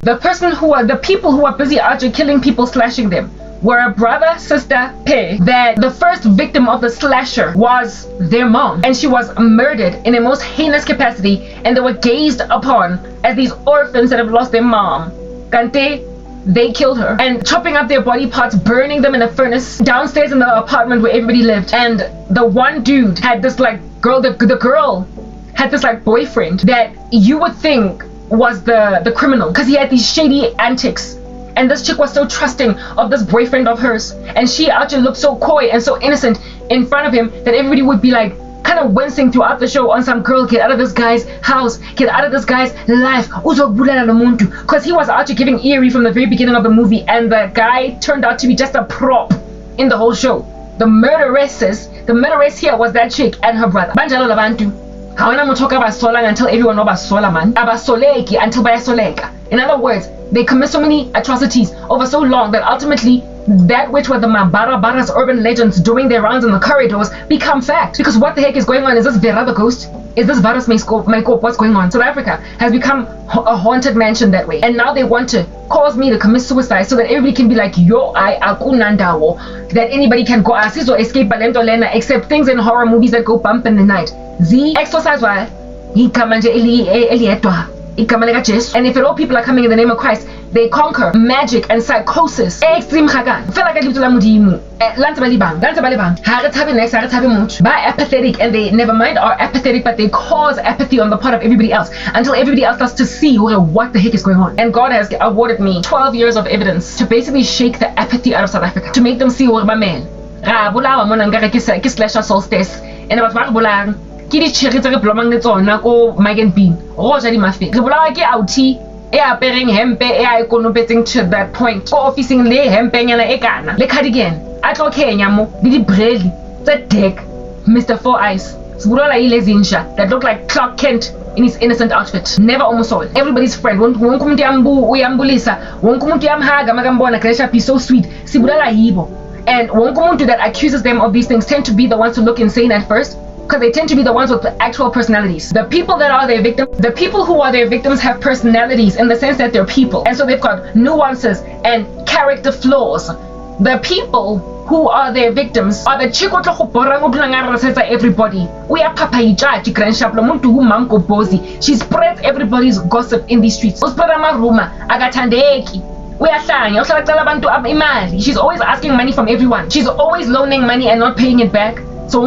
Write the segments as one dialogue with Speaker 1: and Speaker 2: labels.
Speaker 1: The people who are busy out here killing people, slashing them, were a brother-sister pair that the first victim of the slasher was their mom, and she was murdered in a most heinous capacity, and they were gazed upon as these orphans that have lost their mom. Kante, they killed her, and chopping up their body parts, burning them in a furnace downstairs in the apartment where everybody lived. And the one dude had this like girl, the girl had this like boyfriend that you would think was the criminal, because he had these shady antics. And this chick was so trusting of this boyfriend of hers, and she actually looked so coy and so innocent in front of him that everybody would be like kind of wincing throughout the show on some girl, get out of this guy's house, get out of this guy's life, because he was actually giving eerie from the very beginning of the movie, and the guy turned out to be just a prop in the whole show. The murderess here was that chick and her brother. Banjalo labantu. Hawana mutoka basola until everyone know basola man. Abasoleki until bayasoleka. In other words, they commit so many atrocities over so long that ultimately that which were the Mabarabaras urban legends doing their rounds in the corridors become fact. Because what the heck is going on? Is this Vera the ghost? Is this virus Maykop? What's going on? South Africa has become a haunted mansion that way. And now they want to cause me to commit suicide so that everybody can be like, yo, that anybody can go or escape Balento Lena, except things in horror movies that go bump in the night. The exercise why he come and if at all people are coming in the name of Christ, they conquer magic and psychosis. Extreme hagan. Feel like I do apathetic, and they never mind are apathetic, but they cause apathy on the part of everybody else until everybody else starts to see what the heck is going on. And God has awarded me 12 years of evidence to basically shake the apathy out of South Africa, to make them see my man. Solstice and about ke di cherry tse re blomang le tsona ko Magen Bean go ja di mafe re bolawa ke outie e apereng hempe e a ekonopetseng to that point ko officing le hempe nyana e kana le cardigan a tlo kenya mo le di breli tse deck Mr. Four Eyes sibulola ile zinsha that look like Clark Kent in his innocent outfit. Never almost saw it. Everybody's friend. Wonke umuntu uyambulisa, wonke umuntu uyamhaga makambona Gresha be so sweet. Sibulola yibo. And wonke umuntu that accuses them of these things tend to be the ones who look insane at first, because they tend to be the ones with actual personalities. The people that are their victims, the people who are their victims have personalities in the sense that they're people, and so they've got nuances and character flaws. The people who are their victims are the chikotlo go borang o blanga resetsa everybody. Uya papa ijaji grandshaplo muntu hu mango bozi. She spreads everybody's gossip in these streets. Uspread maruma agathandeki. Uyahlanya uhlala cela abantu imali. She's always asking money from everyone. She's always loaning money and not paying it back. So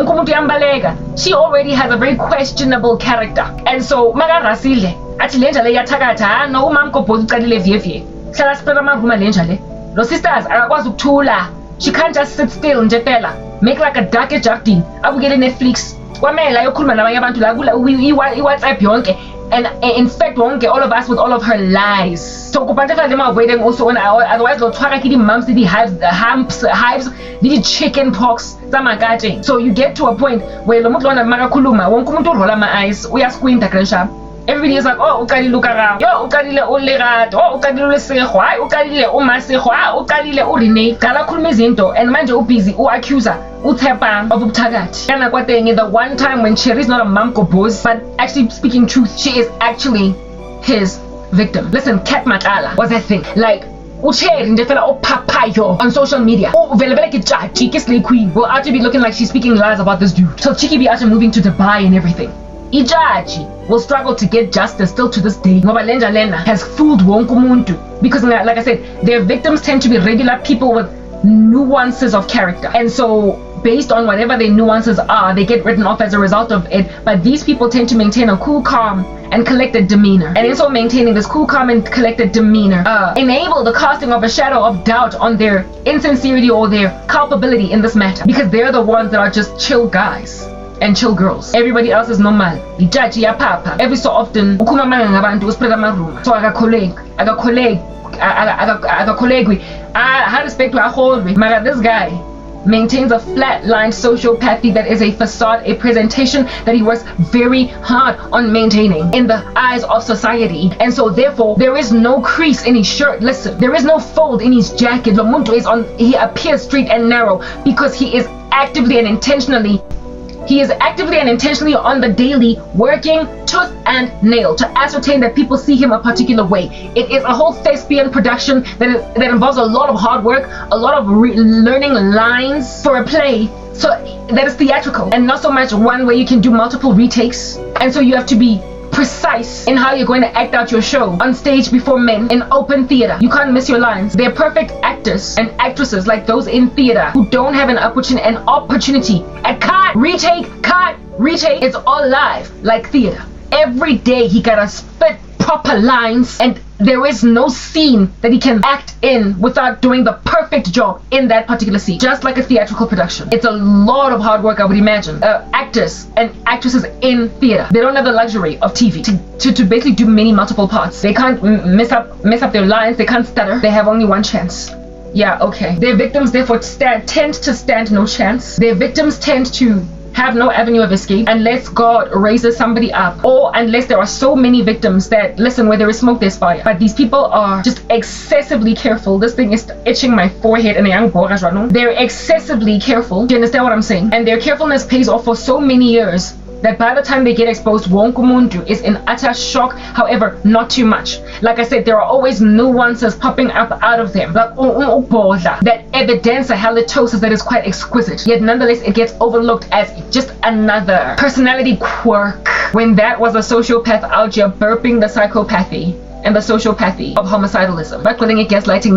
Speaker 1: she already has a very questionable character. And so magarasile athi lenja le yathakatha no umamko bhozi uqalile vyevye hlala sipela maruma lenja le lo sisters akakwazi ukuthula. She can't just sit still nje phela, make like a dark ejardini abukele Netflix kwamela yokhuluma nabanye abantu la iWhatsApp yonke, and in fact wonke all of us with all of her lies. So kupantefala them avoiding also on otherwise lo twaka kidi mums the hives the chicken pox zamakate. So you get to a point where lo muntu lona makakhuluma wonke umuntu urola ama eyes uyasquinta grensha. Everybody is like, oh, ukadile lukara, yo, ukadile ulerat, oh, ukadile ulesegwa, ukadile umasegwa, ukadile urine. Kala khuluma izinto and manje ubusy accuser uthepa of ubuthakathi. Kana kwatenge the one time when Cherry's not a mamko boss, but actually speaking truth, she is actually his victim. Listen, Cat Matala was that thing. Like Ucherry nje fela opapayo on social media. Oh, vele ke jaji ke slay queen will actually be looking like she's speaking lies about this dude. So Chiki be actually moving to Dubai and everything. Ijaji will struggle to get justice still to this day. Ngoba lenja lena has fooled wonke umuntu, because like I said, their victims tend to be regular people with nuances of character, and so based on whatever their nuances are, they get written off as a result of it. But these people tend to maintain a cool, calm and collected demeanor, and in so maintaining this cool, calm and collected demeanor enable the casting of a shadow of doubt on their insincerity or their culpability in this matter, because they're the ones that are just chill guys and chill girls. Everybody else is normal. Ijaji ya papa. Every so often ukuma manga ngabantu uspread amaruma. So aga colleague I respect to hold with. Mara, this guy maintains a flat-line sociopathy that is a facade, a presentation that he works very hard on maintaining in the eyes of society. And so therefore there is no crease in his shirt. Listen, there is no fold in his jacket. Lomuntu is on, he appears straight and narrow because he is actively and intentionally He is actively and intentionally on the daily working tooth and nail to ascertain that people see him a particular way. It is a whole thespian production that involves a lot of hard work, a lot of learning lines for a play. So that is theatrical and not so much one where you can do multiple retakes. And so you have to be precise in how you're going to act out your show on stage before men in open theater. You can't miss your lines. They're perfect actors and actresses like those in theater who don't have an opportunity at cut, retake. It's all live like theater. Every day he gotta spit proper lines, and there is no scene that he can act in without doing the perfect job in that particular scene, just like a theatrical production. It's a lot of hard work, I would imagine. Actors and actresses in theater, they don't have the luxury of TV to basically do multiple parts. They can't mess up their lines, they can't stutter, they have only one chance. Yeah, okay. Their victims therefore tend to stand no chance. Their victims tend to have no avenue of escape unless God raises somebody up, or unless there are so many victims that, listen, where there is smoke there's fire. But these people are just excessively careful. This thing is itching my forehead and a young boy. They're excessively careful. Do you understand what I'm saying? And their carefulness pays off for so many years that by the time they get exposed, wonke umuntu is in utter shock. However, not too much. Like I said, there are always nuances popping up out of them, like that evidence of halitosis that is quite exquisite. Yet nonetheless, it gets overlooked as just another personality quirk, when that was a sociopath out here burping the psychopathy and the sociopathy of homicidalism. But calling it gaslighting,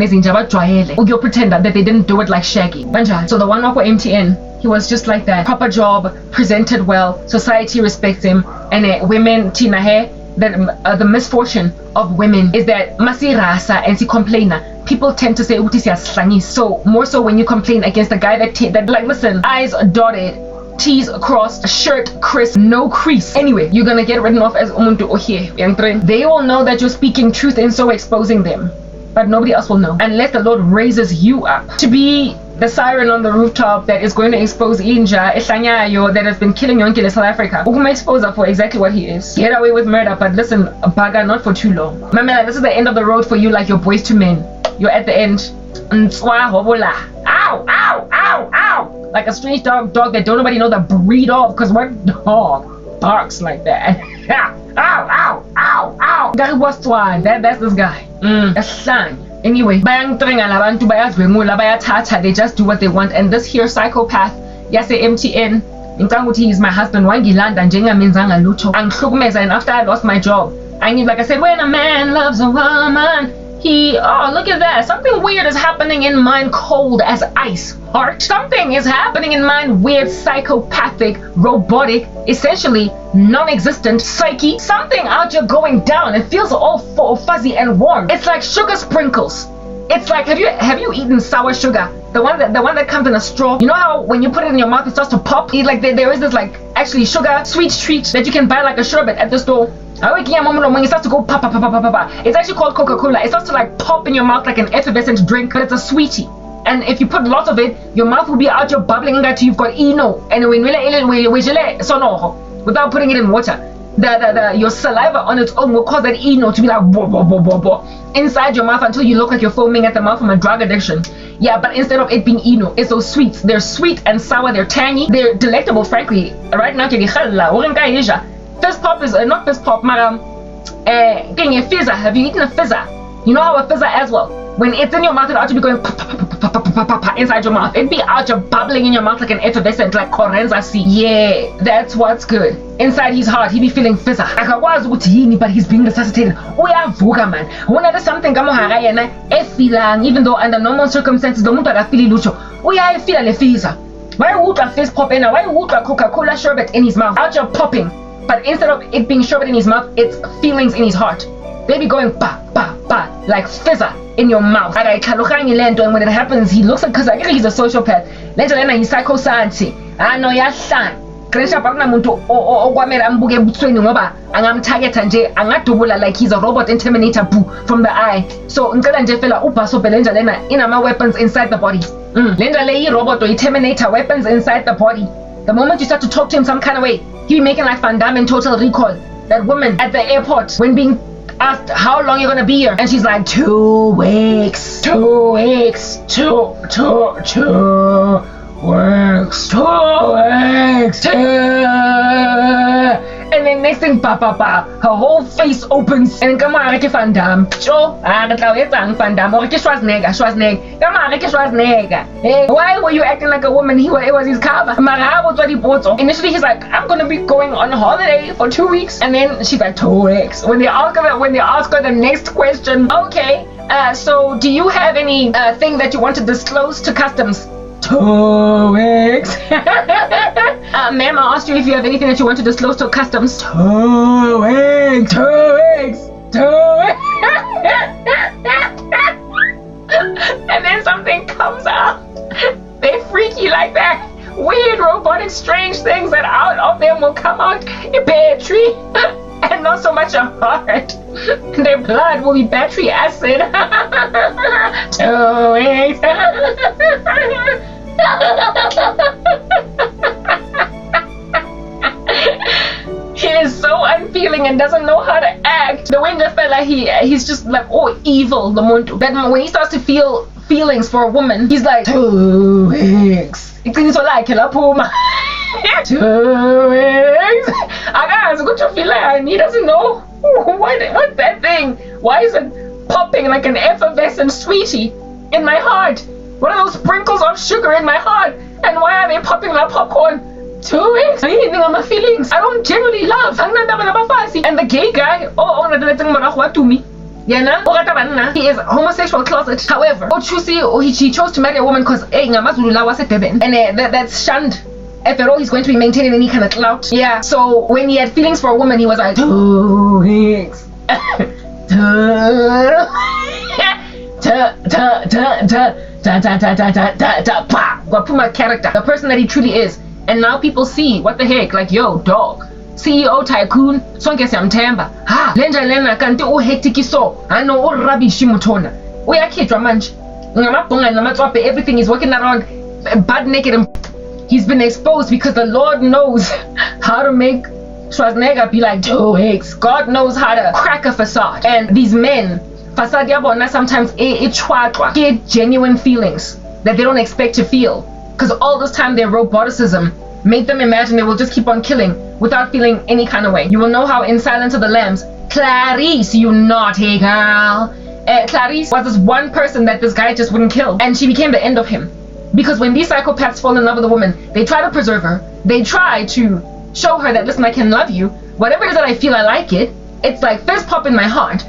Speaker 1: you'll pretend that they didn't do it like Shaggy. So the one for MTN, he was just like that. Proper job, presented well, society respects him, and women, Tina Hair, that the misfortune of women is that masirasa and si complainer. People tend to say so more so when you complain against a guy that like, listen, eyes dotted, T's crossed, shirt crisp, no crease. Anyway, you're gonna get written off as umuntu ohiye. They will know that you're speaking truth and so exposing them, but nobody else will know unless the Lord raises you up to be the siren on the rooftop that is going to expose Inja Eshanyayo that has been killing Yonkile South Africa. Ukuma expose her for exactly what he is. Get away with murder, but listen, baga, not for too long. Mamela, this is the end of the road for you, like your boys to men. You're at the end. Ow, ow, ow, ow. Like a strange dog that don't nobody know the breed of, because what dog barks like that? Ow, ow, ow, ow. That's this guy. Anyway, they just do what they want. And this here psychopath, yase MTN, he is my husband, and after I lost my job, I knew, like I said, when a man loves a woman, look at that. Something weird is happening in mine, cold as ice. Heart. Something is happening in mine, weird, psychopathic, robotic, essentially non-existent psyche. Something out here going down. It feels all fuzzy and warm. It's like sugar sprinkles. It's like, have you eaten sour sugar? The one that comes in a straw. You know how when you put it in your mouth it starts to pop? Like there is this like actually sugar sweet treat that you can buy like a sherbet at the store. When it starts to go pop. It's actually called Coca-Cola. It starts to like pop in your mouth like an effervescent drink, but it's a sweetie. And if you put lots of it, your mouth will be out, you're bubbling until you've got eno. And when without putting it in water, your saliva on its own will cause that eno to be like inside your mouth until you look like you're foaming at the mouth from a drug addiction. Yeah, but instead of it being eno, it's those sweets. They're sweet and sour, they're tangy, they're delectable, frankly. Right now, fizz pop is not fizz pop, madam. Fizzer. Have you eaten a fizzer? You know how a fizzer as well. When it's in your mouth, it ought to be going inside your mouth. It'd be out here bubbling in your mouth like an effervescent, like Corenza sea. Yeah, that's what's good. Inside his heart, he be feeling fizzer. But he's being resuscitated. Man. When there's something even though under normal circumstances, the mundo feel lucho. I feel le fizzer. Why would a fizz pop in? Why would a Coca-Cola sherbet in his mouth? Out here popping. But instead of it being sherbet in his mouth, it's feelings in his heart. They be going like fizzer in your mouth. And when it happens, he looks like, because I guess he's a sociopath. Later, he's psychosanti. I know you're son. Like he's a robot and Terminator from the eye. So weapons inside the body. Robot or Terminator weapons inside the body. The moment you start to talk to him some kind of way, he be making like Van Damme in Total Recall. That woman at the airport, when being asked how long you're gonna be here, and she's like 2 weeks. 2 weeks. 2 weeks, 2 weeks, and then next thing, her whole face opens, and come on, Van Damme, Van Damme, or Schwarzenegger, come on, Schwarzenegger. Hey, why were you acting like a woman? It was his cover. Initially, he's like, I'm gonna be going on holiday for 2 weeks, and then she's like, 2 weeks. When they ask her the next question, okay, so do you have any thing that you want to disclose to customs? 2 weeks. Ma'am, I asked you if you have anything that you want to disclose to customs. 2 weeks. 2 weeks. 2 weeks. And then something comes out. They freaky like that. Weird, robotic, strange things that out of them will come out a battery and not so much a heart. Their blood will be battery acid. 2 weeks. He is so unfeeling and doesn't know how to act. The way the fella he's just like evil. The muntu. That when he starts to feel feelings for a woman, he's like 2 weeks. It's like 2 weeks. I got to feel like he doesn't know what's that thing. Why is it popping like an effervescent sweetie in my heart? What are those sprinkles of sugar in my heart? And why are they popping like popcorn? 2 weeks? Anything on my feelings. I don't generally love. And the gay guy, to me. He is homosexual closet. However, he chose to marry a woman because and that's shunned. After all, he's going to be maintaining any kind of clout. Yeah. So when he had feelings for a woman, he was like 2 weeks. Wapuma character, the person that he truly is. And now people see, what the heck, like, yo, dog, CEO tycoon, sonke siyamthemba. Lenja lena kanti hectic so, ano rubbish mutona. Uyakhitwa manje. Ngamabhonga namatswape, everything is walking around butt naked and he's been exposed because the Lord knows how to make Schwarzenegger be like 2 weeks. God knows how to crack a facade. And these men, facade yabona sometimes get genuine feelings that they don't expect to feel. Because all this time their roboticism made them imagine they will just keep on killing without feeling any kind of way. You will know how in Silence of the Lambs, Clarice, you naughty girl. Clarice was this one person that this guy just wouldn't kill. And she became the end of him. Because when these psychopaths fall in love with a woman, they try to preserve her. They try to show her that, listen, I can love you. Whatever it is that I feel, I like it. It's like fist pop in my heart.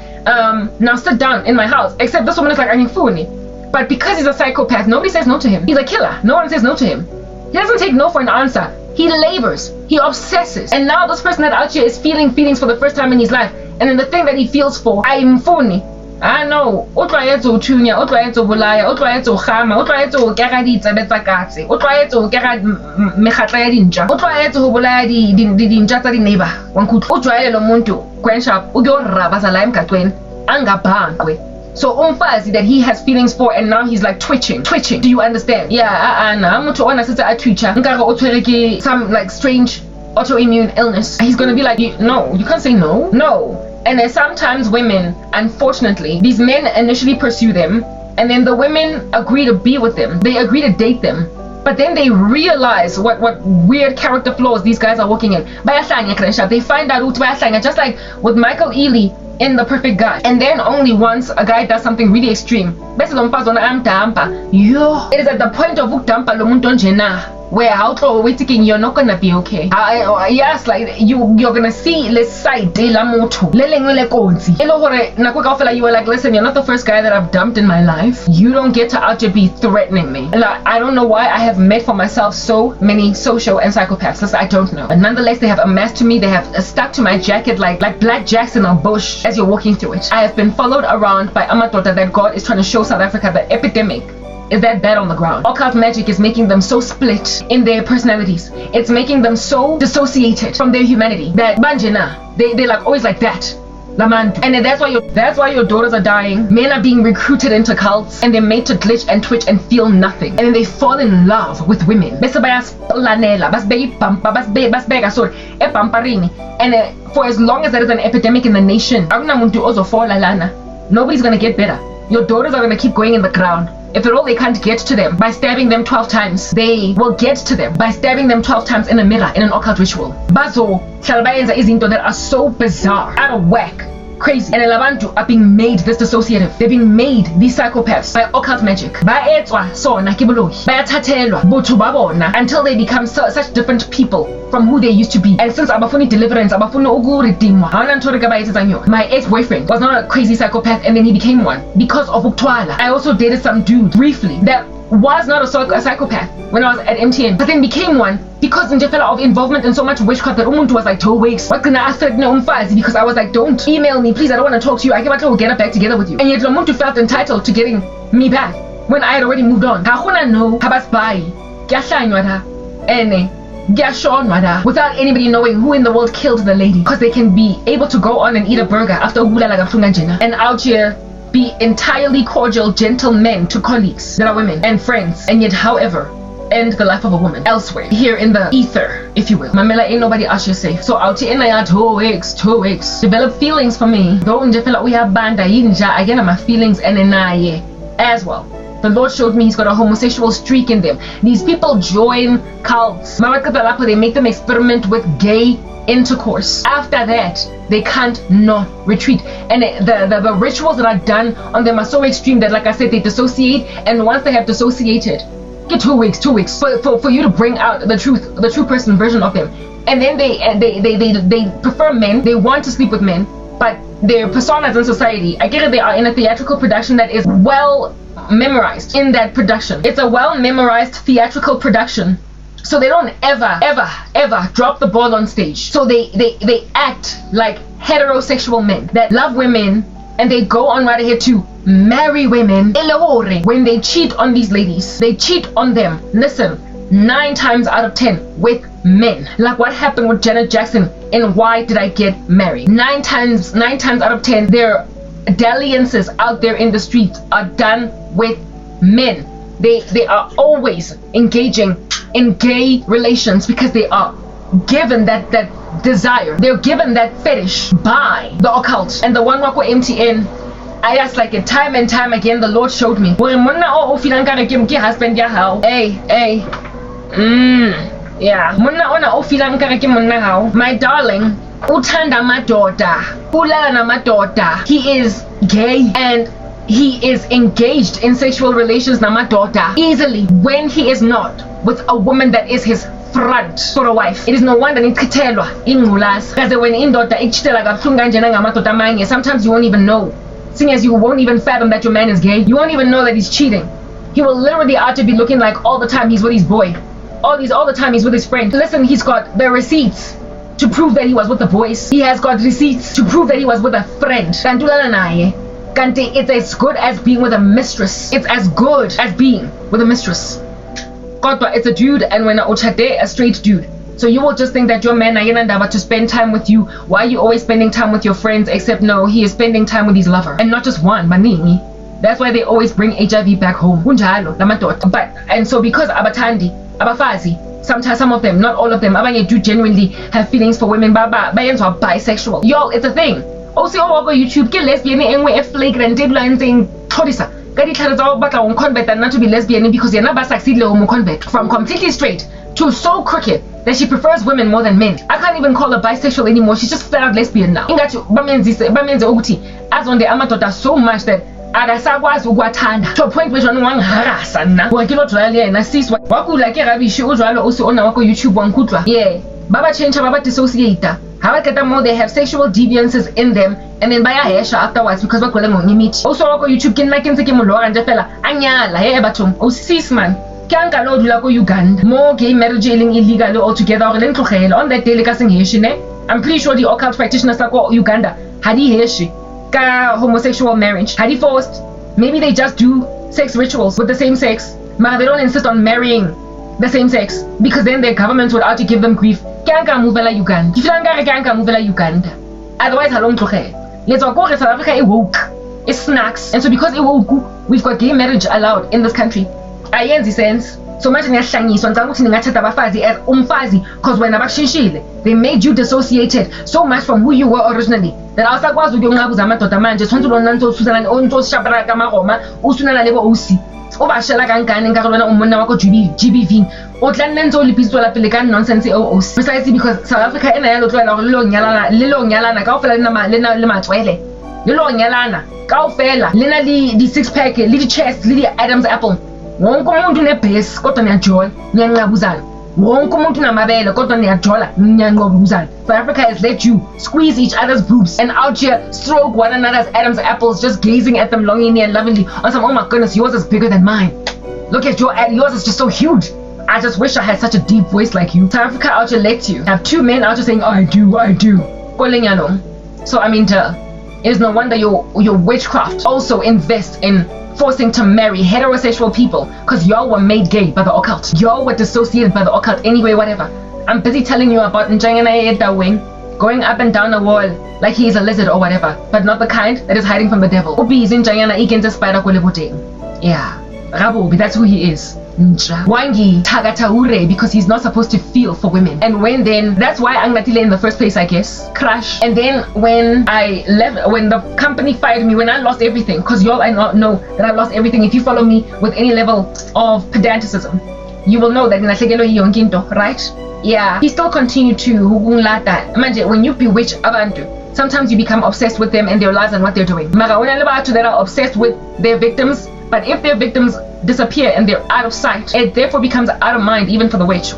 Speaker 1: Now sit down in my house. Except this woman is like, I'm funny. But because he's a psychopath, nobody says no to him. He's a killer. No one says no to him. He doesn't take no for an answer. He labors. He obsesses. And now this person that out here is feeling feelings for the first time in his life. And then the thing that he feels for, I'm funny. I know. O tlaetso thunya, o tlaetso bolaya, o tlaetso khama, o tlaetso kera ditsebetsa katse, o tlaetso kera megatla ya dinja, o tlaetso ho bolaya dinja tsa dineighbor. Wankutlo o jwayele lo muntu kwensha o go rabaza la emkatweni angabhankwe. So umfazi that he has feelings for and now he's like twitching. Do you understand? Yeah, mutho ona sitse a twitcha. Nkare o tshwere ke some like strange autoimmune illness. He's gonna be like, no, you can't say no. No. And then sometimes women, unfortunately, these men initially pursue them and then the women agree to be with them. They agree to date them. But then they realize what weird character flaws these guys are working in. They find out just like with Michael Ealy in The Perfect Guy. And then only once a guy does something really extreme. It is at the point of where you're not gonna be okay. Yes, like you're gonna see let's say you were like, listen, you're not the first guy that I've dumped in my life. You don't get to out to be threatening me. Like, I don't know why I have met for myself so many social and psychopaths. I don't know. But nonetheless, they have amassed to me. They have stuck to my jacket like black jacks in a bush as you're walking through it. I have been followed around by Amatota that God is trying to show South Africa the epidemic is that bad on the ground. Occult magic is making them so split in their personalities. It's making them so dissociated from their humanity that banjena, they're like always like that. And that's why your daughters are dying. Men are being recruited into cults and they're made to glitch and twitch and feel nothing. And then they fall in love with women. And for as long as there is an epidemic in the nation, nobody's gonna get better. Your daughters are gonna keep going in the ground. if at all they can't get to them by stabbing them 12 times, they will get to them by stabbing them 12 times in a mirror in an occult ritual. Bazo hlala izinto that are so bizarre, out of whack, crazy, and labantu are being made this dissociative. They're being made these psychopaths by occult magic. Baetswa sona kibolohi, bayathathelwa botho ba bona until they become such different people from who they used to be. And since abafuni deliverance, abafuni ukuredeemwa, hawana ntho re ka ba etsetsang yona. My ex-boyfriend was not a crazy psychopath, and then he became one because of uktwala. I also dated some dude briefly that was not a psychopath when I was at MTN, but then became one because of involvement in so much witchcraft that umuntu was like 2 weeks. Because I was like, don't email me, please, I don't want to talk to you. I came out to get back together with you. And yet umuntu felt entitled to getting me back when I had already moved on. Without anybody knowing who in the world killed the lady, because they can be able to go on and eat a burger after and out here be entirely cordial, gentle men to colleagues that are women and friends, and yet however end the life of a woman elsewhere, here in the ether, if you will. Mamela, ain't nobody else safe. So out here in 2 weeks develop feelings for me. Don't just feel like we have banda yinja again my feelings and then as well. The Lord showed me he's got a homosexual streak in them. These people join cults. They make them experiment with gay intercourse. After that, they can't not retreat. And the rituals that are done on them are so extreme that, like I said, they dissociate. And once they have dissociated, get 2 weeks for you to bring out the true person version of them. And then they prefer men. They want to sleep with men, but their personas in society, I get it, they are in a theatrical production that is well memorized in that production. It's a well memorized theatrical production. So they don't ever drop the ball on stage. So they act like heterosexual men that love women, and they go on right ahead to marry women. When they cheat on these ladies, they cheat on them, listen, 9 times out of 10 with men. Like what happened with Janet Jackson in Why Did I Get Married? 9 times out of 10 their dalliances out there in the streets are done with men. They are always engaging in gay relations because they are given that desire. They're given that fetish by the occult. And the one wako MTN, I asked like it time and time again. The Lord showed me. Yeah. My darling, uthanda madoda, ulala na madoda. He is gay and he is engaged in sexual relations na madoda easily when he is not with a woman that is his front for a wife. It is no wonder nitkelwa ingulazi kaze when indoda ichitela kabuhlungu kanjena ngamadoda amanye, sometimes you won't even know, seeing as you won't even fathom that your man is gay. You won't even know that he's cheating. He will literally out to be looking like all the time he's with his boy, all the time he's with his friend. Listen, he's got the receipts to prove that he was with the boys. He has got receipts to prove that he was with a friend. Kantulala naye kanti it's as good as being with a mistress. It's as good as being with a mistress. Kodwa it's a dude, and when uchade a straight dude. So you will just think that your man ayena to spend time with you. Why are you always spending time with your friends? Except no, he is spending time with his lover, and not just one, maningi. That's why they always bring HIV back home. Kunjalo lamadoda. But and so because abathandi, abafazi, sometimes some of them, not all of them, abanye do genuinely have feelings for women. Bayenziwa bisexual. Yo, it's a thing. Also over YouTube, ke lesbian engwe flagrant deadline saying thodisa. Kadi tlharetsa batla go convert and not to be lesbian because yena ba succeed le go convert from completely straight to so crooked that she prefers women more than men. I can't even call her bisexual anymore. She's just flat out lesbian now. Ingathi bamenze ukuthi azonde amadoda so much that akasakwazi ukwathanda to a point where wangiharasa na wakilodlala yena sis wakula ke rubbish ujwalo usiona wako YouTube wankutwa. Yeah, baba change baba dissociate. More they have sexual deviances in them, and then bayahesha afterwards because bagcwele ngimithi. Also wako YouTube kinake ke molora nje fela anyala ebathong. Oh sis man, kyanka lo dula ko Uganda. More gay marriage illegal altogether. On that day like singeshi ne. I'm pretty sure the occult practitioners ko Uganda hadi heshi ka homosexual marriage. Hadi forced. Maybe they just do sex rituals with the same sex, but they don't insist on marrying the same sex because then their government would out to give them grief. Kyanka movela Uganda. Iflanga kyanka movela Uganda. Otherwise halong tlogela. Let's go South Africa e woke. It snacks. And so because it woke, we've got gay marriage allowed in this country. Ayenzi sense. So much ngiyahlangiswa ngicanga ukuthi ningathatha abafazi as umfazi because when abashishile they made you dissociated so much from who you were originally that awusakwazi ukuyonqabuza amadoda manje sonke lo nanto ususana onto shabra kamaroma usunana lebo usi o ba shela kankane nka re lona o monna wa go GBV o tla nne ntse o lebitso la pele ka nonsense o precisely because South Africa ena ya lo tloela gore le lo nyalana kaofela le matswele le lo nyalana kaofela lena le six pack le di chest le di Adam's apple wonke umuntu nebase kodwa niyajola niyanqabuzana wonke umuntu namabele kodwa niyajola niyanqabuzana. South Africa has let you squeeze each other's boobs and out here stroke one another's Adam's apples, just gazing at them longingly and lovingly on some, oh my goodness, yours is bigger than mine, look at yours is just so huge, I just wish I had such a deep voice like you. South Africa out here let you have two men out here saying I do so I mean it is no wonder your witchcraft also invest in forcing to marry heterosexual people, because y'all were made gay by the occult, y'all were dissociated by the occult anyway. Whatever, I'm busy telling you about Njangana wing going up and down a wall like he is a lizard or whatever, but not the kind that is hiding from the devil. Yeah, Rabobi, that's who he is. Wangi Tagataure, because he's not supposed to feel for women. And that's why Angatile in the first place, I guess, crash. And then when I left, when the company fired me, when I lost everything, because y'all I not know that I lost everything. If you follow me with any level of pedanticism, you will know that right? Yeah, he still continued to when you bewitch abantu, sometimes you become obsessed with them and their lives and what they're doing. That are obsessed with their victims, but if their victims disappear and they're out of sight, it therefore becomes out of mind even for the witch.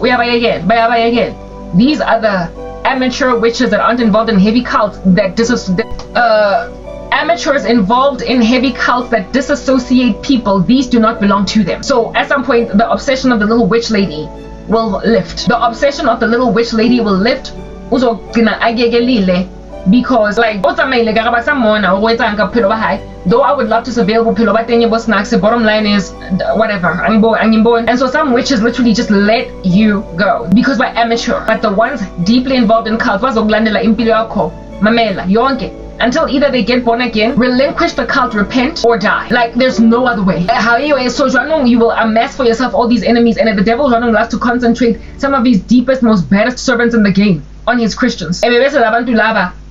Speaker 1: These are the amateur witches that aren't involved in heavy cults amateurs involved in heavy cults that disassociate people. These do not belong to them. So at some point the obsession of the little witch lady will lift. The obsession of the little witch lady will lift. Because like though I would love to surveil snacks, the bottom line is whatever. And so some witches literally just let you go because we're amateur. But the ones deeply involved in cult until either they get born again, relinquish the cult, repent, or die. Like there's no other way. So you will amass for yourself all these enemies, and the devil loves to concentrate some of his deepest, most baddest servants in the game on his Christians.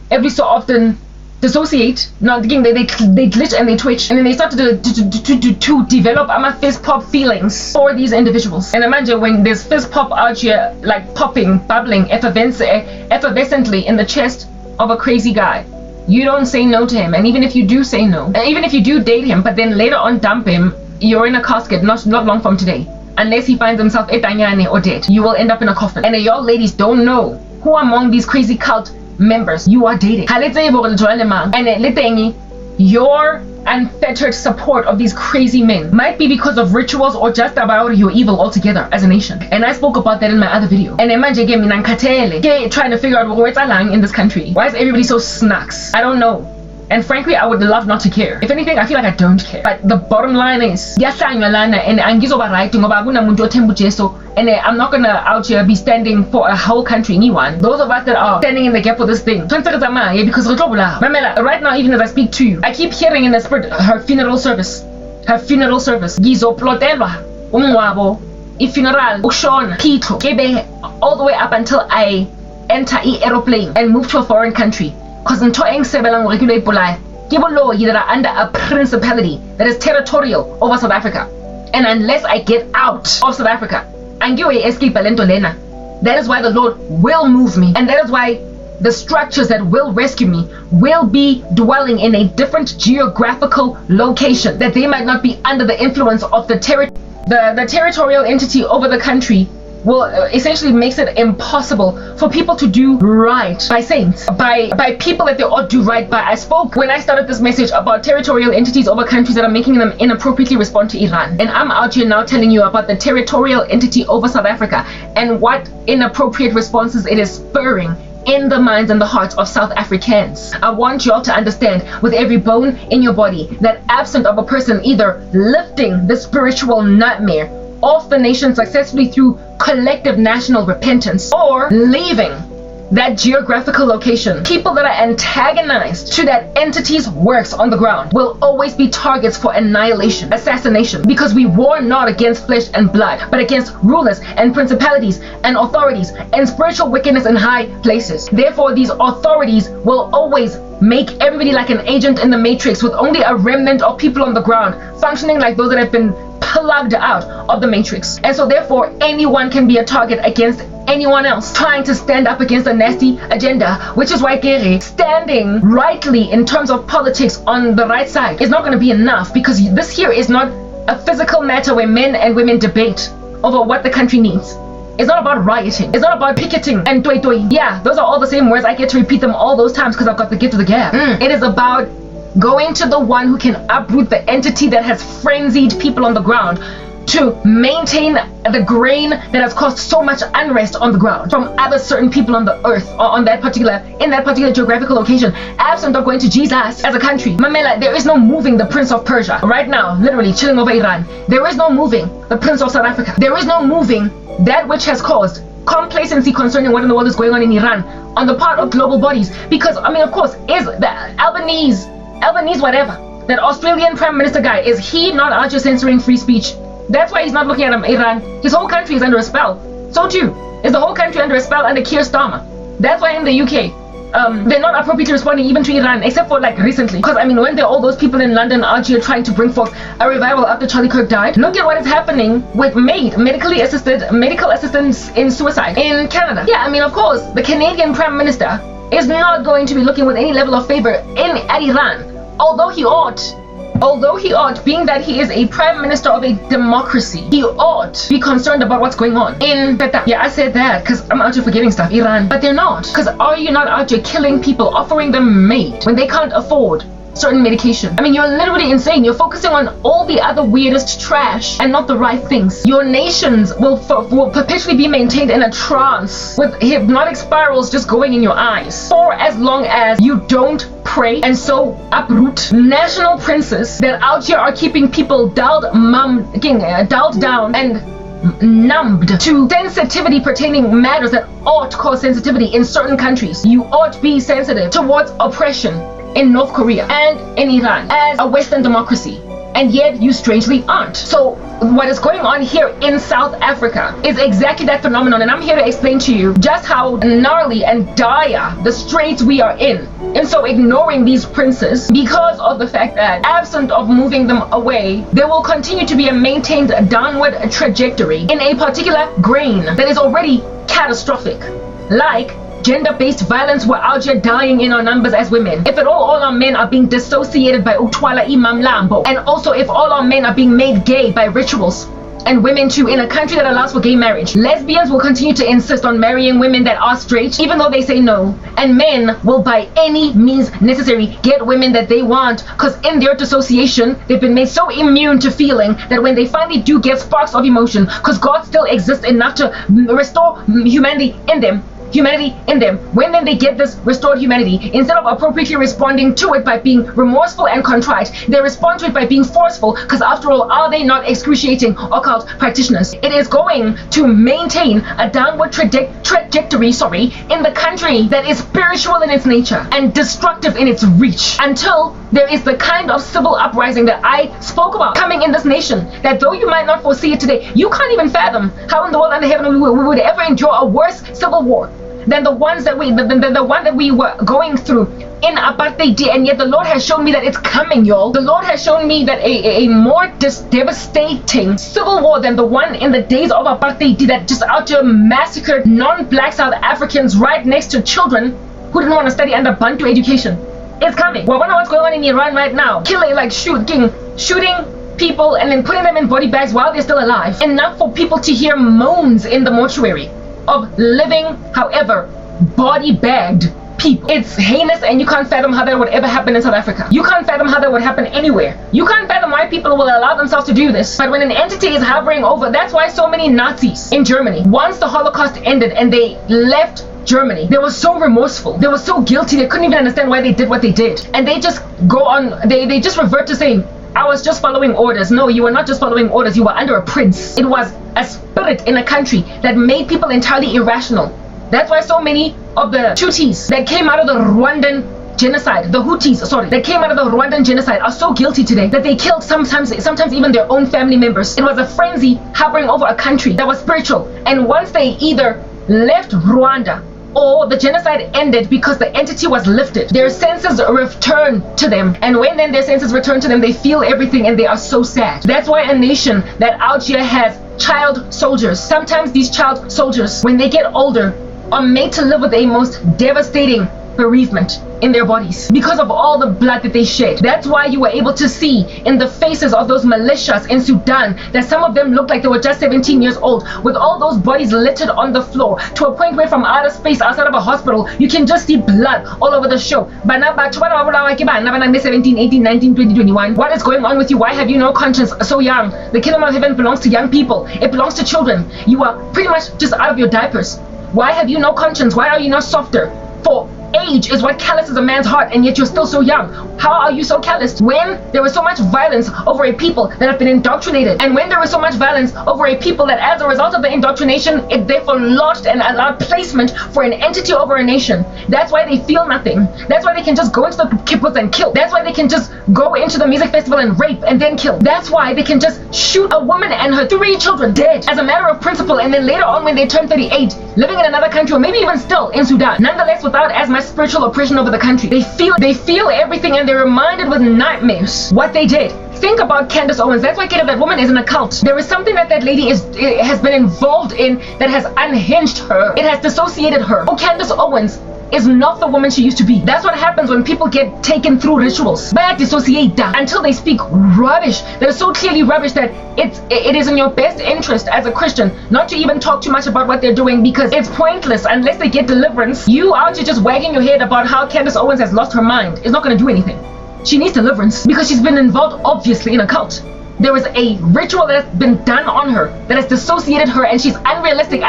Speaker 1: Every so often dissociate, they glitch and they twitch, and then they start to develop fist pop feelings for these individuals. And imagine when there's fist pop out here, like popping, bubbling, effervescently in the chest of a crazy guy. You don't say no to him, and even if you do say no, and even if you do date him, but then later on dump him, you're in a casket not long from today. Unless he finds himself etanyane or dead, you will end up in a coffin. And y'all ladies don't know who among these crazy cult members you are dating. And your unfettered support of these crazy men might be because of rituals or just about your evil altogether as a nation. And I spoke about that in my other video. And imagine trying to figure out what's along in this country. Why is everybody so snacks? I don't know. And frankly, I would love not to care. If anything, I feel like I don't care. But the bottom line is, and I'm not gonna out here be standing for a whole country, anyone. Those of us that are standing in the gap for this thing. Because right now, even as I speak to you, I keep hearing in the spirit her funeral service. Her funeral service. All the way up until I enter an aeroplane and move to a foreign country. Because in that are under a principality that is territorial over South Africa. And unless I get out of South Africa, that is why the Lord will move me. And that is why the structures that will rescue me will be dwelling in a different geographical location, that they might not be under the influence of the territorial entity over the country. Will essentially makes it impossible for people to do right by saints, by people that they ought to do right by. I spoke when I started this message about territorial entities over countries that are making them inappropriately respond to Iran. And I'm out here now telling you about the territorial entity over South Africa and what inappropriate responses it is spurring in the minds and the hearts of South Africans. I want you all to understand with every bone in your body that absent of a person either lifting the spiritual nightmare off the nation successfully through collective national repentance or leaving that geographical location, people that are antagonized to that entity's works on the ground will always be targets for annihilation, assassination, because we war not against flesh and blood, but against rulers and principalities and authorities and spiritual wickedness in high places. Therefore, these authorities will always make everybody like an agent in the matrix with only a remnant of people on the ground functioning like those that have been plugged out of the matrix. And so therefore, anyone can be a target against anyone else trying to stand up against a nasty agenda, which is why Kere standing rightly in terms of politics on the right side is not going to be enough, because this here is not a physical matter where men and women debate over what the country needs. It's not about rioting. It's not about picketing and toi toi. Yeah, those are all the same words. I get to repeat them all those times because I've got the gift of the gab. It is about going to the one who can uproot the entity that has frenzied people on the ground to maintain the grain that has caused so much unrest on the ground from other certain people on the earth or in that particular geographical location, absent of going to Jesus as a country. Mamela, there is no moving the Prince of Persia right now, literally chilling over Iran. There is no moving the Prince of South Africa. There is no moving that which has caused complacency concerning what in the world is going on in Iran on the part of global bodies. Because, I mean, of course, is the Albanese whatever, that Australian Prime Minister guy, is he not out just censoring free speech? That's why he's not looking at Iran. His whole country is under a spell. So too is the whole country under a spell under Keir Starmer. That's why in the UK, they're not appropriately responding even to Iran, except for like recently. Because I mean, when there are all those people in London out here trying to bring forth a revival after Charlie Kirk died, look at what is happening with medical assistance in suicide in Canada. Yeah, I mean, of course, the Canadian Prime Minister is not going to be looking with any level of favor at Iran, although he ought, being that he is a prime minister of a democracy, he ought to be concerned about what's going on in Qatar. Yeah, I said that because I'm out here forgetting stuff, Iran, but they're not. Because are you not out here killing people, offering them aid when they can't afford certain medication? I mean, you're literally insane. You're focusing on all the other weirdest trash and not the right things. Your nations will perpetually be maintained in a trance with hypnotic spirals just going in your eyes for as long as you don't pray and so uproot national princes that out here are keeping people dialed down and numbed to sensitivity pertaining matters that ought to cause sensitivity in certain countries. You ought to be sensitive towards oppression in North Korea and in Iran as a Western democracy, and yet you strangely aren't. So what is going on here in South Africa is exactly that phenomenon, and I'm here to explain to you just how gnarly and dire the straits we are in. And so ignoring these princes because of the fact that absent of moving them away, there will continue to be a maintained downward trajectory in a particular grain that is already catastrophic, like gender-based violence. We're out here dying in our numbers as women. If at all our men are being dissociated by Utwala Imam Lambo, and also if all our men are being made gay by rituals, and women too, in a country that allows for gay marriage, lesbians will continue to insist on marrying women that are straight, even though they say no, and men will by any means necessary get women that they want, because in their dissociation, they've been made so immune to feeling that when they finally do get sparks of emotion, because God still exists enough to restore humanity in them, when then they get this restored humanity, instead of appropriately responding to it by being remorseful and contrite, they respond to it by being forceful, because after all, are they not excruciating occult practitioners? It is going to maintain a downward trajectory in the country that is spiritual in its nature and destructive in its reach, until there is the kind of civil uprising that I spoke about coming in this nation, that though you might not foresee it today, you can't even fathom how in the world under heaven we would ever endure a worse civil war than the one that we were going through in apartheid. And yet the Lord has shown me that it's coming, y'all. The Lord has shown me that a more devastating civil war than the one in the days of apartheid that just out here massacred non-black South Africans right next to children who didn't want to study under Bantu education. It's coming. Well, I wonder what's going on in Iran right now. Killing, like shooting people and then putting them in body bags while they're still alive. Enough for people to hear moans in the mortuary of living, however, body-bagged people. It's heinous, and you can't fathom how that would ever happen in South Africa. You can't fathom how that would happen anywhere. You can't fathom why people will allow themselves to do this. But when an entity is hovering over, that's why so many Nazis in Germany, once the Holocaust ended and they left Germany, they were so remorseful, they were so guilty, they couldn't even understand why they did what they did. And they just go on, they just revert to saying, I was just following orders. No, you were not just following orders, you were under a prince. It was a spirit in a country that made people entirely irrational. That's why so many of the Tutsis that came out of the Rwandan genocide, the Hutus, that came out of the Rwandan genocide are so guilty today that they killed sometimes even their own family members. It was a frenzy hovering over a country that was spiritual. And once they either left Rwanda or the genocide ended because the entity was lifted. Their senses return to them, and when then their senses return to them, they feel everything and they are so sad. That's why a nation that out here has child soldiers, sometimes these child soldiers, when they get older, are made to live with a most devastating bereavement in their bodies because of all the blood that they shed. That's why you were able to see in the faces of those militias in Sudan that some of them looked like they were just 17 years old, with all those bodies littered on the floor, to a point where from outer space outside of a hospital you can just see blood all over the show. 17, 18, 19, 20, 21. What is going on with you? Why have you no conscience so young? The kingdom of heaven belongs to young people. It belongs to children. You are pretty much just out of your diapers. Why have you no conscience? Why are you not softer? For age is what calluses a man's heart, and yet you're still so young. How are you so calloused when there is so much violence over a people that have been indoctrinated, and when there is so much violence over a people that as a result of the indoctrination it therefore lodged and allowed placement for an entity over a nation? That's why they feel nothing. That's why they can just go into the kibbutz and kill. That's why they can just go into the music festival and rape and then kill. That's why they can just shoot a woman and her 3 children dead as a matter of principle, and then later on when they turn 38, living in another country, or maybe even still in Sudan, nonetheless without as much spiritual oppression over the country. They feel everything, and they're reminded with nightmares what they did. Think about Candace Owens. That's why that woman is in a cult. There is something that lady has been involved in that has unhinged her. It has dissociated her. Oh, Candace Owens is not the woman she used to be. That's what happens when people get taken through rituals. But dissociate until they speak rubbish that is so clearly rubbish that it is in your best interest as a Christian not to even talk too much about what they're doing, because it's pointless unless they get deliverance. You out here just wagging your head about how Candace Owens has lost her mind is not going to do anything. She needs deliverance because she's been involved obviously in a cult. There is a ritual that has been done on her that has dissociated her, and she's unrealistic,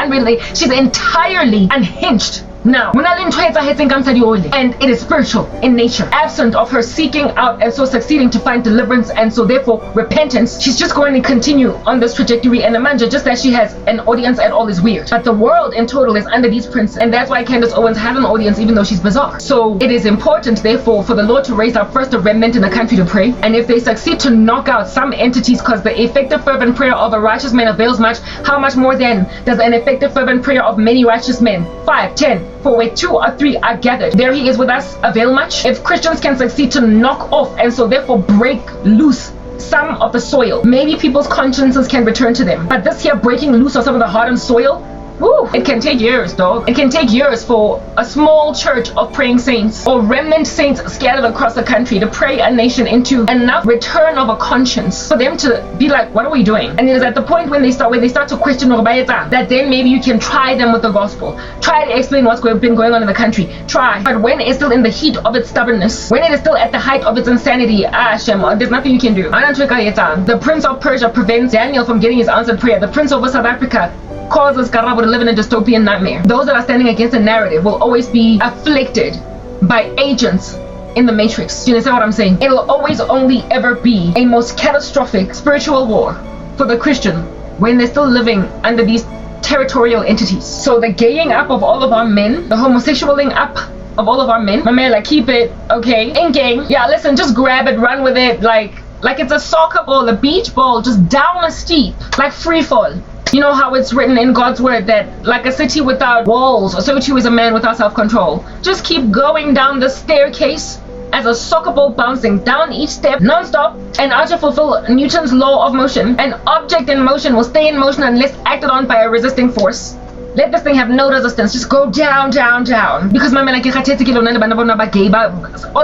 Speaker 1: she's entirely unhinged. Now, and it is spiritual in nature, absent of her seeking out and so succeeding to find deliverance and so therefore repentance. She's just going to continue on this trajectory, and Amanja, just that she has an audience at all is weird. But the world in total is under these princes, and that's why Candace Owens has an audience even though she's bizarre. So it is important therefore for the Lord to raise up first a remnant in the country to pray, and if they succeed to knock out some entities, because the effective fervent prayer of a righteous man avails much, how much more then does an effective fervent prayer of many righteous men, 5, 10, for where 2 or 3 are gathered, there he is with us, avail much? If Christians can succeed to knock off and so therefore break loose some of the soil, maybe people's consciences can return to them. But this here breaking loose of some of the hardened soil, woo, it can take years, dog. It can take years for a small church of praying saints or remnant saints scattered across the country to pray a nation into enough return of a conscience for them to be like, what are we doing? And it is at the point when they start to question that then maybe you can try them with the gospel. Try to explain what's been going on in the country. Try. But when it's still in the heat of its stubbornness, when it is still at the height of its insanity, Shem, there's nothing you can do. The Prince of Persia prevents Daniel from getting his answered prayer. The Prince over South Africa causes Karabo to live in a dystopian nightmare. Those that are standing against the narrative will always be afflicted by agents in the matrix. Do you understand what I'm saying? It will always only ever be a most catastrophic spiritual war for the Christian when they're still living under these territorial entities. So the gaying up of all of our men, the homosexualing up of all of our men, my man, like, keep it, okay? In gang, yeah, listen, just grab it, run with it, like it's a soccer ball, a beach ball, just down a steep, like free fall. You know how it's written in God's word that like a city without walls, so too is a man without self-control. Just keep going down the staircase as a soccer ball bouncing down each step non-stop, and out to fulfill Newton's law of motion. An object in motion will stay in motion unless acted on by a resisting force. Let this thing have no resistance. Just go down, down, down. Because my man, all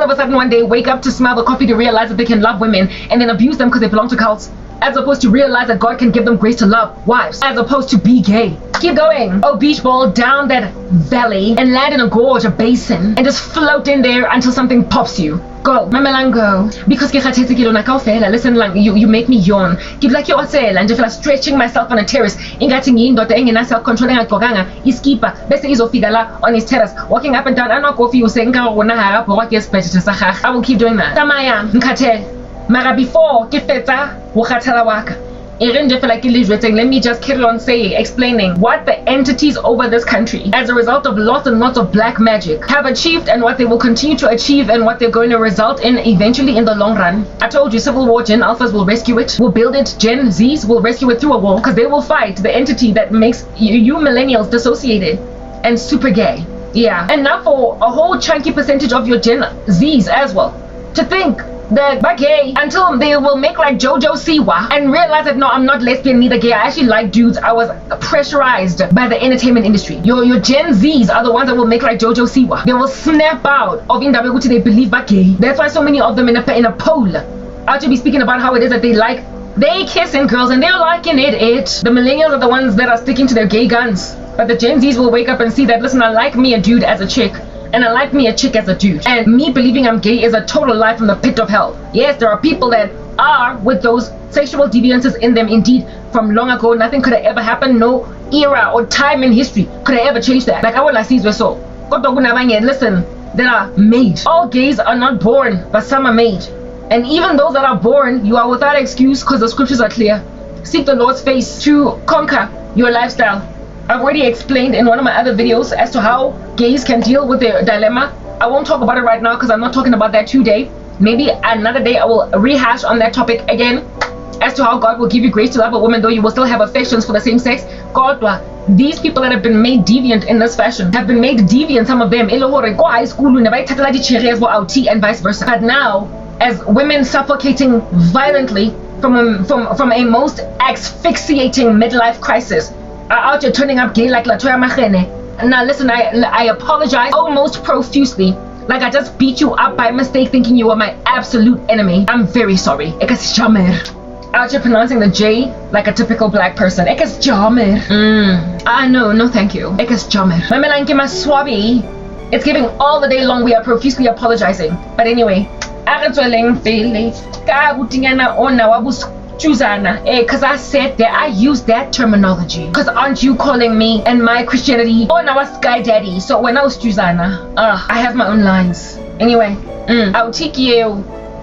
Speaker 1: of a sudden one day wake up to smell the coffee to realize that they can love women and then abuse them because they belong to cults, as opposed to realize that God can give them grace to love wives, as opposed to be gay. Keep going. Oh, beach ball down that valley and land in a gorge, a basin, and just float in there until something pops you. Go, mama, go. Because listen, you make me yawn. Keep like your hotel and just stretching myself on a terrace. Self-controlling iskipa. Best izofigala on his terrace, walking up and down. I will keep doing that. Tamaya, nkate. Mara before kifeta wakatala waka. Let me just carry on saying, explaining what the entities over this country, as a result of lots and lots of black magic, have achieved and what they will continue to achieve and what they're going to result in eventually in the long run. I told you, Civil War, Gen Alphas will rescue it, will build it, Gen Zs will rescue it through a wall, because they will fight the entity that makes you millennials dissociated and super gay. Yeah, and not for a whole chunky percentage of your Gen Zs as well to think that by gay until they will make like JoJo Siwa and realize that no, I'm not lesbian, neither gay. I actually like dudes. I was pressurized by the entertainment industry. Your Gen Zs are the ones that will make like JoJo Siwa. They will snap out of Indabeguti they believe by gay. That's why so many of them in a poll are to be speaking about how it is that they kissing girls and they're liking it. The millennials are the ones that are sticking to their gay guns. But the Gen Zs will wake up and see that, listen, I like me a dude as a chick. And I like me a chick as a dude. And me believing I'm gay is a total lie from the pit of hell. Yes, there are people that are with those sexual deviances in them indeed from long ago. Nothing could have ever happened. No era or time in history could have ever changed that. Like our lassies were so. Listen, that are made. All gays are not born, but some are made. And even those that are born, you are without excuse because the scriptures are clear. Seek the Lord's face to conquer your lifestyle. I've already explained in one of my other videos as to how gays can deal with their dilemma. I won't talk about it right now because I'm not talking about that today. Maybe another day I will rehash on that topic again as to how God will give you grace to love a woman though you will still have affections for the same sex. God, these people that have been made deviant in this fashion have been made deviant, some of them. Go high school and vice versa. But now, as women suffocating violently from a most asphyxiating midlife crisis, are out here turning up gay like Latoya Machene. Now listen, I apologize almost profusely, like I just beat you up by mistake thinking you were my absolute enemy. I'm very sorry. Ekas Jamer. Out here pronouncing the J like a typical black person. Ekas Jamer. No thank you. Ekas Jamer. Mamelanke Maswabi. It's giving all the day long. We are profusely apologizing. But anyway, because I said that I used that terminology. Because aren't you calling me and my Christianity now a sky daddy? So when I was Chuzana, I have my own lines. Anyway,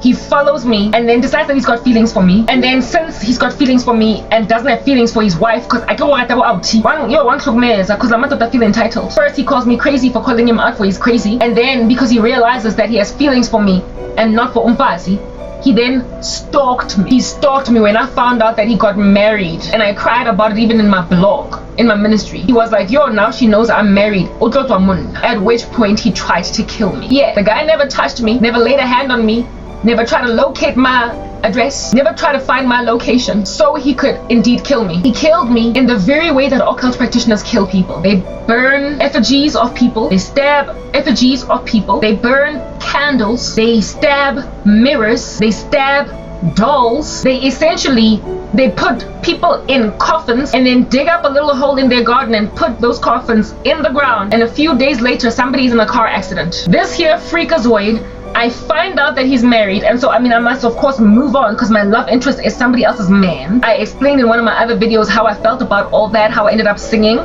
Speaker 1: he follows me and then decides that he's got feelings for me. And then since he's got feelings for me and doesn't have feelings for his wife, because I go out because I'm not feel entitled. First he calls me crazy for calling him out for his crazy, and then because he realizes that he has feelings for me and not for Umpazi, he then stalked me. He stalked me when I found out that he got married. And I cried about it even in my blog, in my ministry. He was like, yo, now she knows I'm married. At which point he tried to kill me. Yeah, the guy never touched me, never laid a hand on me, never tried to locate my address, never tried to find my location so he could indeed kill me. He killed me in the very way that occult practitioners kill people. They burn effigies of people, they stab effigies of people, they burn candles, they stab mirrors, they stab dolls. They put people in coffins and then dig up a little hole in their garden and put those coffins in the ground, and a few days later somebody's in a car accident. This here freakazoid, I find out that he's married, and so I must of course move on because my love interest is somebody else's man. I explained in one of my other videos how I felt about all that, how I ended up singing.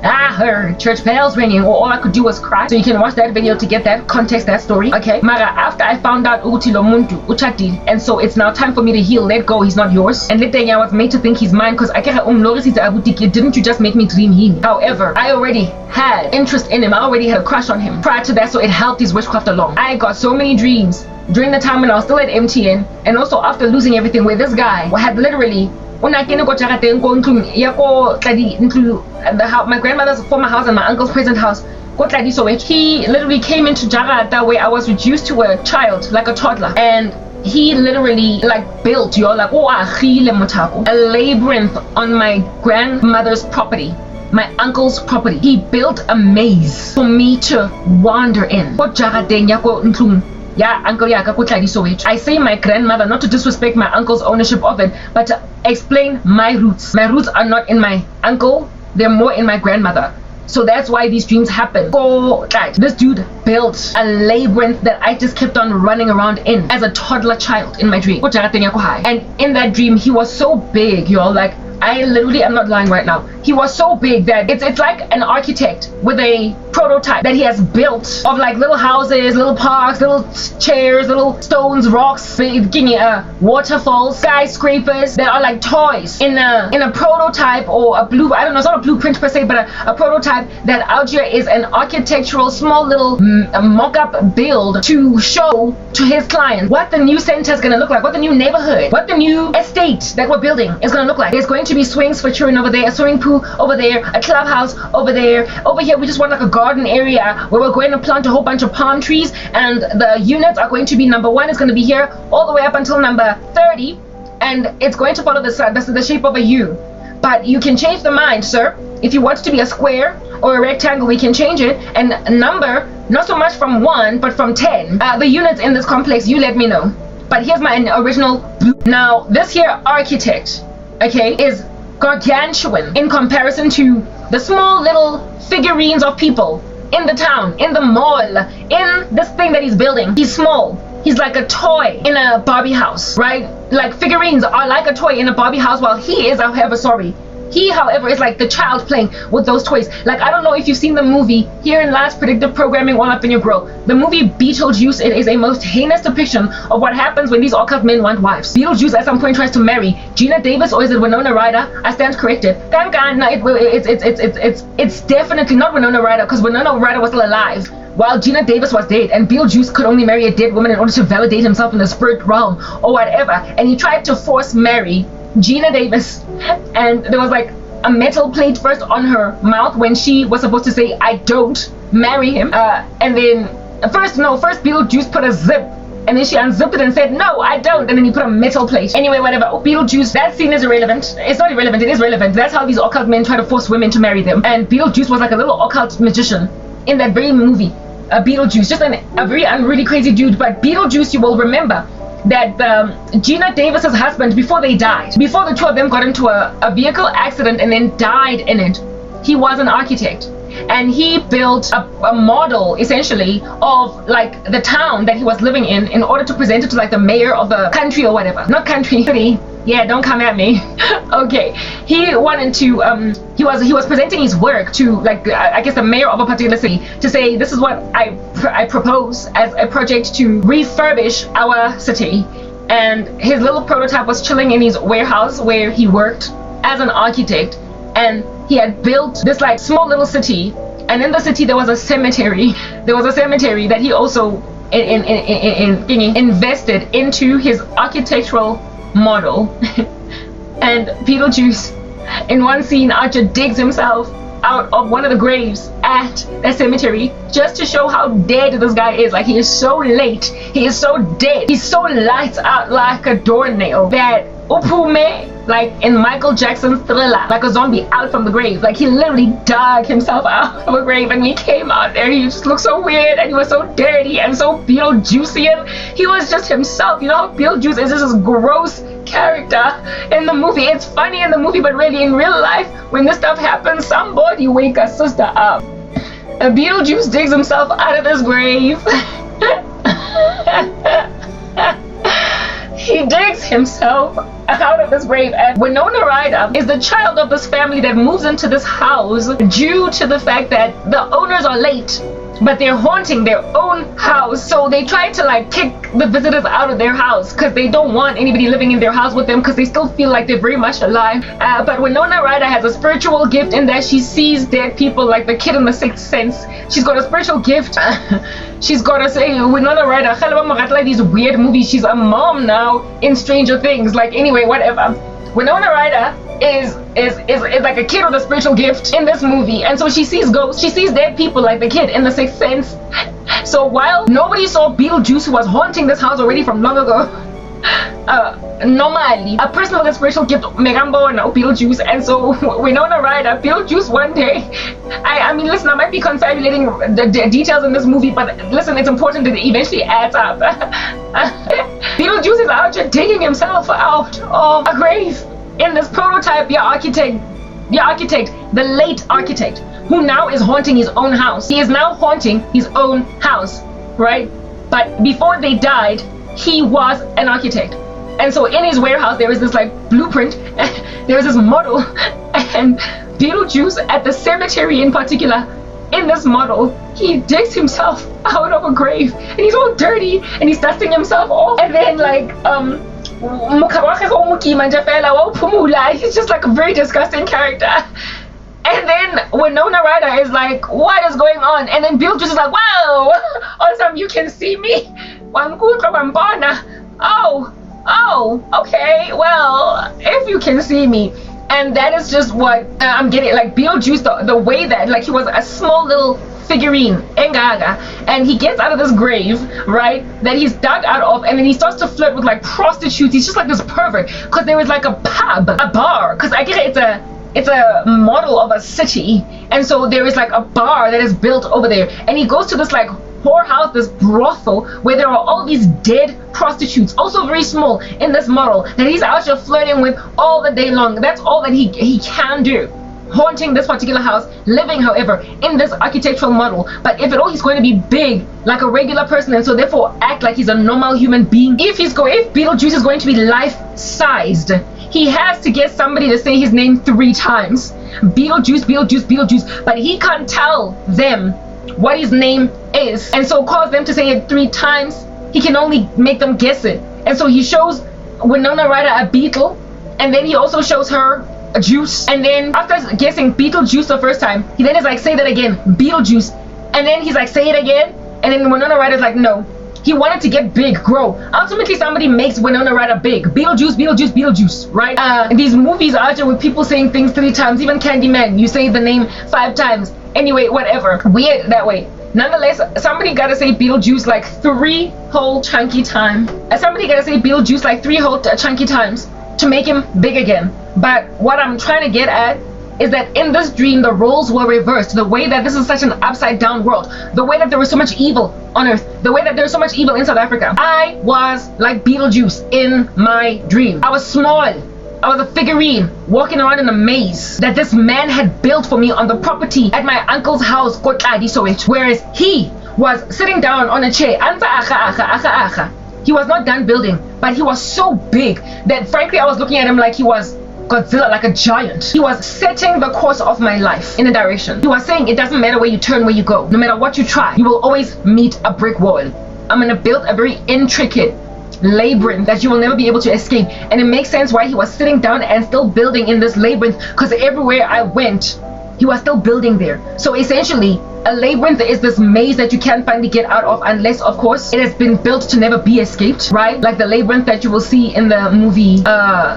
Speaker 1: I heard church bells ringing, or all I could do was cry. So you can watch that video to get that context, that story. Okay, Mara, after I found out Uti lo muntu uchati, and so it's now time for me to heal. Let go, he's not yours. And later I was made to think he's mine because I didn't you just make me dream him? However, I already had interest in him. I already had a crush on him prior to that, so it helped his witchcraft along. I got so many dreams during the time when I was still at MTN, and also after losing everything, where this guy had literally my grandmother's former house and my uncle's present house. He literally came into Jakarta where I was reduced to a child, like a toddler, and he literally built a labyrinth on my grandmother's property, my uncle's property. He built a maze for me to wander in. I say my grandmother not to disrespect my uncle's ownership of it, but to explain my roots. My roots are not in my uncle, they're more in my grandmother. So that's why these dreams happen. This dude built a labyrinth that I just kept on running around in as a toddler child in my dream. And in that dream, he was so big, y'all. I literally am not lying right now. He was so big that it's like an architect with a prototype that he has built of little houses, little parks, little chairs, little stones, rocks, waterfalls, skyscrapers that are toys in a prototype or I don't know, it's not a blueprint per se, but a prototype that out here is an architectural small little mock-up build to show to his client what the new center is going to look like, what the new neighborhood, what the new estate that we're building is going to look like. There's going to to be swings for children over there, a swimming pool over there, a clubhouse over there. Over here, we just want like a garden area where we're going to plant a whole bunch of palm trees, and the units are going to be number 1 is going to be here all the way up until number 30, and it's going to follow the shape of a U. But you can change the mind, sir. If you want it to be a square or a rectangle, we can change it and number not so much from 1 but from 10. The units in this complex, you let me know. But here's my original. Now this here architect, okay, is gargantuan in comparison to the small little figurines of people in the town, in the mall, in this thing that he's building. He's small. He's like a toy in a Barbie house, right? Like figurines are like a toy in a Barbie house, while he is, however, is like the child playing with those toys. Like, I don't know if you've seen the movie here in Last Predictive Programming All Up in Your Grill. The movie Beetlejuice, it is a most heinous depiction of what happens when these occult men want wives. Beetlejuice at some point tries to marry Gina Davis, or is it Winona Ryder? I stand corrected. No, it's definitely not Winona Ryder, because Winona Ryder was still alive while Gina Davis was dead, and Beetlejuice could only marry a dead woman in order to validate himself in the spirit realm or whatever, and he tried to force marry Gina Davis, and there was like a metal plate first on her mouth when she was supposed to say, I don't marry him, and then first Beetlejuice put a zip, and then she unzipped it and said, no, I don't, and then he put a metal plate. Anyway, whatever. Beetlejuice, that scene is irrelevant. It's not irrelevant, it is relevant. That's how these occult men try to force women to marry them, and Beetlejuice was like a little occult magician in that very movie. Beetlejuice, just a very unruly crazy dude. But Beetlejuice, you will remember that Gina Davis's husband, before they died, before the two of them got into a vehicle accident and then died in it, he was an architect, and he built a model essentially of like the town that he was living in order to present it to like the mayor of the country or whatever. Not country, city. Yeah, don't come at me. Okay, he wanted to he was presenting his work to like I guess the mayor of a particular city to say, this is what I propose as a project to refurbish our city. And his little prototype was chilling in his warehouse where he worked as an architect, and he had built this like small little city, and in the city there was a cemetery that he also invested into his architectural model. And Beetlejuice, in one scene, Archer digs himself out of one of the graves at that cemetery just to show how dead this guy is. Like, he is so late, he is so dead, he's so lights out like a doornail that Upume, like in Michael Jackson's Thriller, like a zombie out from the grave. Like, he literally dug himself out of a grave, and when he came out there, he just looked so weird, and he was so dirty and so Beetlejuicean. He was just himself. You know how Beetlejuice is just this gross character in the movie. It's funny in the movie, but really in real life, when this stuff happens, somebody wake a sister up. And Beetlejuice digs himself out of this grave. He digs himself out of this grave, and Winona Ryder is the child of this family that moves into this house due to the fact that the owners are late, but they're haunting their own house. So they try to like kick the visitors out of their house because they don't want anybody living in their house with them, because they still feel like they're very much alive. But Winona Ryder has a spiritual gift in that she sees dead people, like the kid in The Sixth Sense. She's got a spiritual gift. She's got to say, Winona Ryder, like these weird movies. She's a mom now in Stranger Things. Like, anyway, whatever. Winona Ryder is like a kid with a spiritual gift in this movie, and so she sees ghosts, she sees dead people like the kid in The Sixth Sense. So while nobody saw Beetlejuice, who was haunting this house already from long ago, normally a person with a spiritual gift, Megambo and Beetlejuice, and so Winona Ryder, Beetlejuice one day, I mean, listen, I might be confabulating the details in this movie, but listen, it's important that it eventually adds up. Beetlejuice is out here digging himself out of a grave in this prototype, the late architect, who now is haunting his own house. He is now haunting his own house, right? But before they died, he was an architect. And so in his warehouse, there is this like blueprint, there is this model, and Beetlejuice at the cemetery in particular, in this model, he digs himself out of a grave, and he's all dirty, and he's dusting himself off, and then like, he's just like a very disgusting character. And then Winona Ryder is like, what is going on? And then Beetlejuice is like, wow, awesome, you can see me. Oh, okay, well, if you can see me. And that is just what I'm getting. Like Beetlejuice, the way that like he was a small little figurine, engaga, and he gets out of this grave, right, that he's dug out of, and then he starts to flirt with like prostitutes. He's just like this pervert, because there is like a pub, a bar, because I get it's a model of a city, and so there is like a bar that is built over there, and he goes to this like whorehouse, this brothel, where there are all these dead prostitutes, also very small, in this model that he's out here flirting with all the day long. That's all that he can do, haunting this particular house, living however in this architectural model. But if at all he's going to be big like a regular person, and so therefore act like he's a normal human being, if Beetlejuice is going to be life-sized, he has to get somebody to say his name 3 times. Beetlejuice, Beetlejuice, Beetlejuice. But he can't tell them what his name is, and so cause them to say it 3 times. He can only make them guess it. And so he shows Winona Ryder a beetle, and then he also shows her a juice, and then after guessing Beetlejuice the first time, he then is like, say that again, Beetlejuice, and then he's like, say it again, and then Winona Ryder's like, no. He wanted to get big, grow. Ultimately, somebody makes Winona Ryder big. Beetlejuice, Beetlejuice, Beetlejuice, right? These movies are out there with people saying things 3 times. Even Candyman, you say the name 5 times. Anyway, whatever. Weird that way. Nonetheless, somebody gotta say Beetlejuice like 3 whole chunky times. Somebody gotta say Beetlejuice like 3 whole chunky times to make him big again. But what I'm trying to get at is that in this dream, the roles were reversed. The way that this is such an upside down world, the way that there was so much evil on earth, the way that there's so much evil in South Africa. I was like Beetlejuice in my dream. I was small. I was a figurine walking around in a maze that this man had built for me on the property at my uncle's house, Kotladi, Soweto. Whereas he was sitting down on a chair. He was not done building, but he was so big that frankly I was looking at him like he was Godzilla, like a giant. He was setting the course of my life in a direction. He was saying it doesn't matter where you turn, where you go, no matter what you try, you will always meet a brick wall. I'm gonna build a very intricate labyrinth that you will never be able to escape. And it makes sense why he was sitting down and still building in this labyrinth, because everywhere I went he was still building there. So essentially a labyrinth is this maze that you can't finally get out of unless of course it has been built to never be escaped, right? Like the labyrinth that you will see in the movie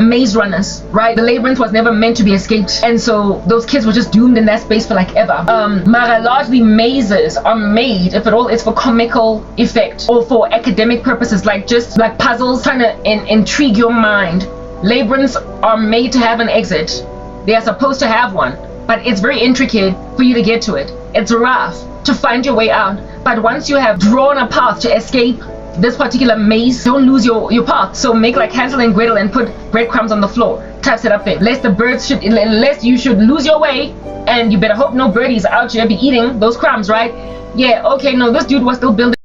Speaker 1: Maze Runners, right? The labyrinth was never meant to be escaped, and so those kids were just doomed in that space for like ever. Mara, largely mazes are made, if at all, it's for comical effect or for academic purposes, like just like puzzles trying to intrigue your mind. Labyrinths are made to have an exit. They are supposed to have one, but it's very intricate for you to get to it. It's rough to find your way out, but once you have drawn a path to escape this particular maze, don't lose your path. So make like Hansel and Gretel and put breadcrumbs on the floor, types it up there, lest you should lose your way, and you better hope no birdies out here be eating those crumbs, right? Yeah, okay, no, this dude was still building